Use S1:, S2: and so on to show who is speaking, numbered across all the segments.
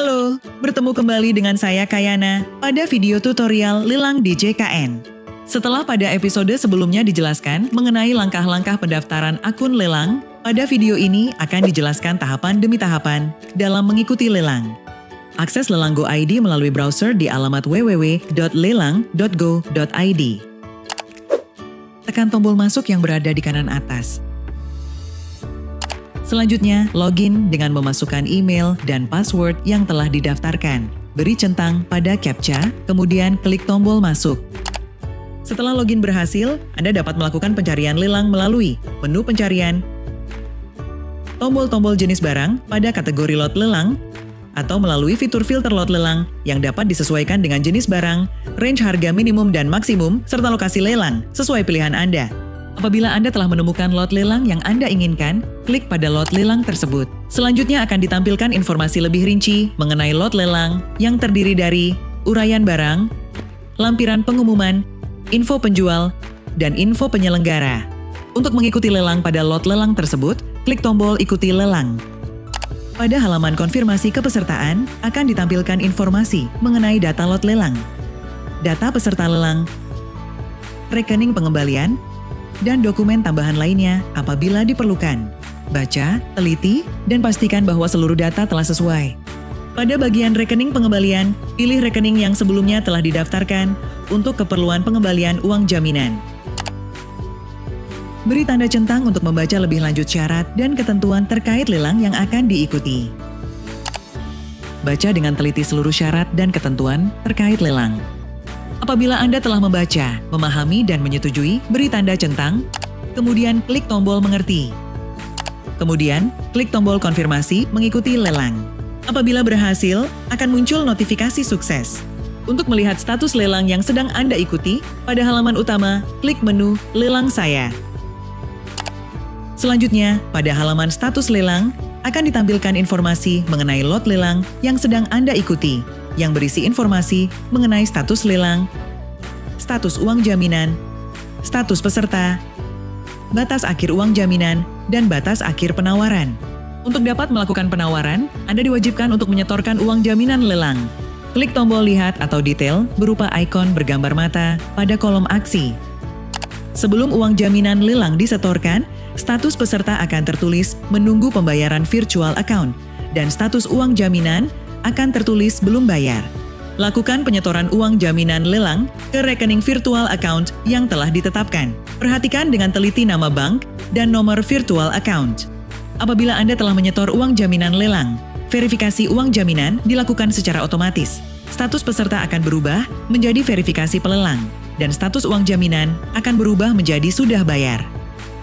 S1: Halo, bertemu kembali dengan saya Kayana pada video tutorial lelang di JKN. Setelah pada episode sebelumnya dijelaskan mengenai langkah-langkah pendaftaran akun lelang, pada video ini akan dijelaskan tahapan demi tahapan dalam mengikuti lelang. Akses Lelang Go ID melalui browser di alamat www.lelang.go.id. Tekan tombol masuk yang berada di kanan atas. Selanjutnya, login dengan memasukkan email dan password yang telah didaftarkan. Beri centang pada CAPTCHA, kemudian klik tombol masuk. Setelah login berhasil, Anda dapat melakukan pencarian lelang melalui menu pencarian, tombol-tombol jenis barang pada kategori lot lelang, atau melalui fitur filter lot lelang yang dapat disesuaikan dengan jenis barang, range harga minimum dan maksimum, serta lokasi lelang sesuai pilihan Anda. Apabila Anda telah menemukan lot lelang yang Anda inginkan, klik pada lot lelang tersebut. Selanjutnya akan ditampilkan informasi lebih rinci mengenai lot lelang yang terdiri dari uraian barang, lampiran pengumuman, info penjual, dan info penyelenggara. Untuk mengikuti lelang pada lot lelang tersebut, klik tombol ikuti lelang. Pada halaman konfirmasi kepesertaan, akan ditampilkan informasi mengenai data lot lelang, data peserta lelang, rekening pengembalian, dan dokumen tambahan lainnya apabila diperlukan. Baca, teliti, dan pastikan bahwa seluruh data telah sesuai. Pada bagian rekening pengembalian, pilih rekening yang sebelumnya telah didaftarkan untuk keperluan pengembalian uang jaminan. Beri tanda centang untuk membaca lebih lanjut syarat dan ketentuan terkait lelang yang akan diikuti. Baca dengan teliti seluruh syarat dan ketentuan terkait lelang. Apabila Anda telah membaca, memahami, dan menyetujui, beri tanda centang, kemudian klik tombol mengerti. Kemudian, klik tombol konfirmasi mengikuti lelang. Apabila berhasil, akan muncul notifikasi sukses. Untuk melihat status lelang yang sedang Anda ikuti, pada halaman utama, klik menu Lelang Saya. Selanjutnya, pada halaman status lelang, akan ditampilkan informasi mengenai lot lelang yang sedang Anda ikuti, yang berisi informasi mengenai status lelang, status uang jaminan, status peserta, batas akhir uang jaminan, dan batas akhir penawaran. Untuk dapat melakukan penawaran, Anda diwajibkan untuk menyetorkan uang jaminan lelang. Klik tombol lihat atau detail berupa ikon bergambar mata pada kolom aksi. Sebelum uang jaminan lelang disetorkan, status peserta akan tertulis menunggu pembayaran virtual account, dan status uang jaminan akan tertulis belum bayar. Lakukan penyetoran uang jaminan lelang ke rekening virtual account yang telah ditetapkan. Perhatikan dengan teliti nama bank dan nomor virtual account. Apabila Anda telah menyetor uang jaminan lelang, verifikasi uang jaminan dilakukan secara otomatis. Status peserta akan berubah menjadi verifikasi pelelang, dan status uang jaminan akan berubah menjadi sudah bayar.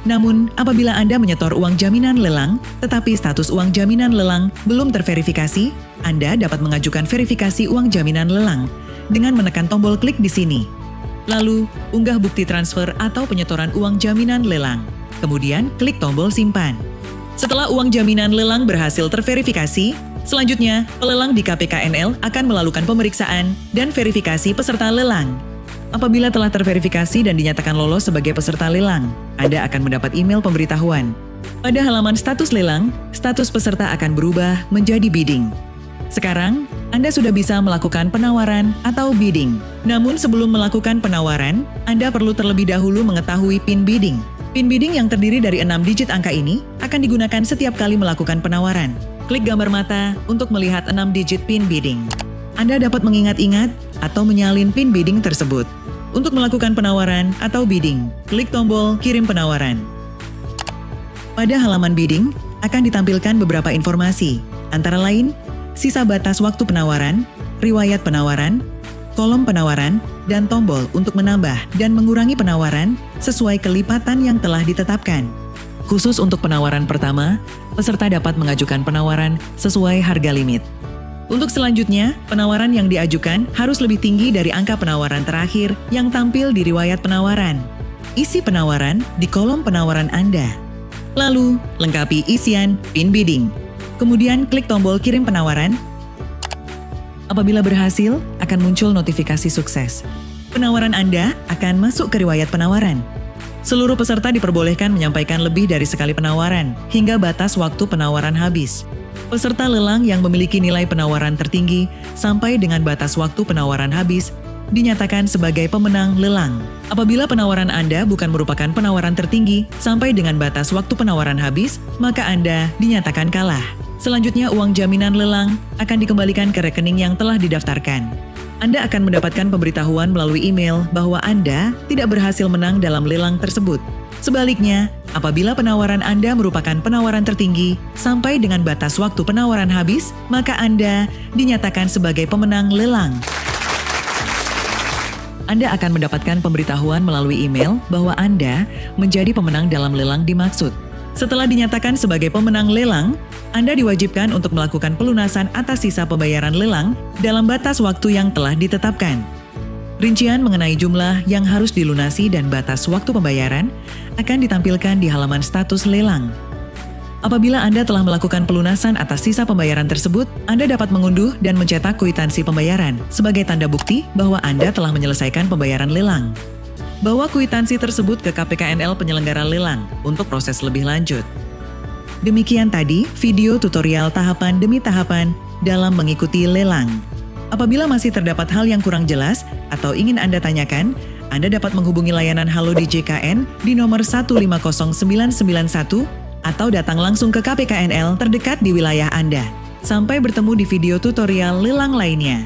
S1: Namun, apabila Anda menyetor uang jaminan lelang, tetapi status uang jaminan lelang belum terverifikasi, Anda dapat mengajukan verifikasi uang jaminan lelang dengan menekan tombol klik di sini. Lalu, unggah bukti transfer atau penyetoran uang jaminan lelang. Kemudian, klik tombol simpan. Setelah uang jaminan lelang berhasil terverifikasi, selanjutnya, pelelang di KPKNL akan melakukan pemeriksaan dan verifikasi peserta lelang. Apabila telah terverifikasi dan dinyatakan lolos sebagai peserta lelang, Anda akan mendapat email pemberitahuan. Pada halaman status lelang, status peserta akan berubah menjadi bidding. Sekarang, Anda sudah bisa melakukan penawaran atau bidding. Namun sebelum melakukan penawaran, Anda perlu terlebih dahulu mengetahui PIN bidding. PIN bidding yang terdiri dari 6 digit angka ini akan digunakan setiap kali melakukan penawaran. Klik gambar mata untuk melihat 6 digit PIN bidding. Anda dapat mengingat-ingat atau menyalin PIN bidding tersebut. Untuk melakukan penawaran atau bidding, klik tombol kirim penawaran. Pada halaman bidding, akan ditampilkan beberapa informasi, antara lain, sisa batas waktu penawaran, riwayat penawaran, kolom penawaran, dan tombol untuk menambah dan mengurangi penawaran sesuai kelipatan yang telah ditetapkan. Khusus untuk penawaran pertama, peserta dapat mengajukan penawaran sesuai harga limit. Untuk selanjutnya, penawaran yang diajukan harus lebih tinggi dari angka penawaran terakhir yang tampil di riwayat penawaran. Isi penawaran di kolom penawaran Anda. Lalu, lengkapi isian PIN bidding. Kemudian klik tombol kirim penawaran. Apabila berhasil, akan muncul notifikasi sukses. Penawaran Anda akan masuk ke riwayat penawaran. Seluruh peserta diperbolehkan menyampaikan lebih dari sekali penawaran hingga batas waktu penawaran habis. Peserta lelang yang memiliki nilai penawaran tertinggi sampai dengan batas waktu penawaran habis dinyatakan sebagai pemenang lelang. Apabila penawaran Anda bukan merupakan penawaran tertinggi sampai dengan batas waktu penawaran habis, maka Anda dinyatakan kalah. Selanjutnya, uang jaminan lelang akan dikembalikan ke rekening yang telah didaftarkan. Anda akan mendapatkan pemberitahuan melalui email bahwa Anda tidak berhasil menang dalam lelang tersebut. Sebaliknya, apabila penawaran Anda merupakan penawaran tertinggi sampai dengan batas waktu penawaran habis, maka Anda dinyatakan sebagai pemenang lelang. Anda akan mendapatkan pemberitahuan melalui email bahwa Anda menjadi pemenang dalam lelang dimaksud. Setelah dinyatakan sebagai pemenang lelang, Anda diwajibkan untuk melakukan pelunasan atas sisa pembayaran lelang dalam batas waktu yang telah ditetapkan. Rincian mengenai jumlah yang harus dilunasi dan batas waktu pembayaran akan ditampilkan di halaman status lelang. Apabila Anda telah melakukan pelunasan atas sisa pembayaran tersebut, Anda dapat mengunduh dan mencetak kwitansi pembayaran sebagai tanda bukti bahwa Anda telah menyelesaikan pembayaran lelang. Bawa kwitansi tersebut ke KPKNL penyelenggara lelang untuk proses lebih lanjut. Demikian tadi video tutorial tahapan demi tahapan dalam mengikuti lelang. Apabila masih terdapat hal yang kurang jelas atau ingin Anda tanyakan, Anda dapat menghubungi layanan Halo di JKN di nomor 150991 atau datang langsung ke KPKNL terdekat di wilayah Anda. Sampai bertemu di video tutorial lelang lainnya.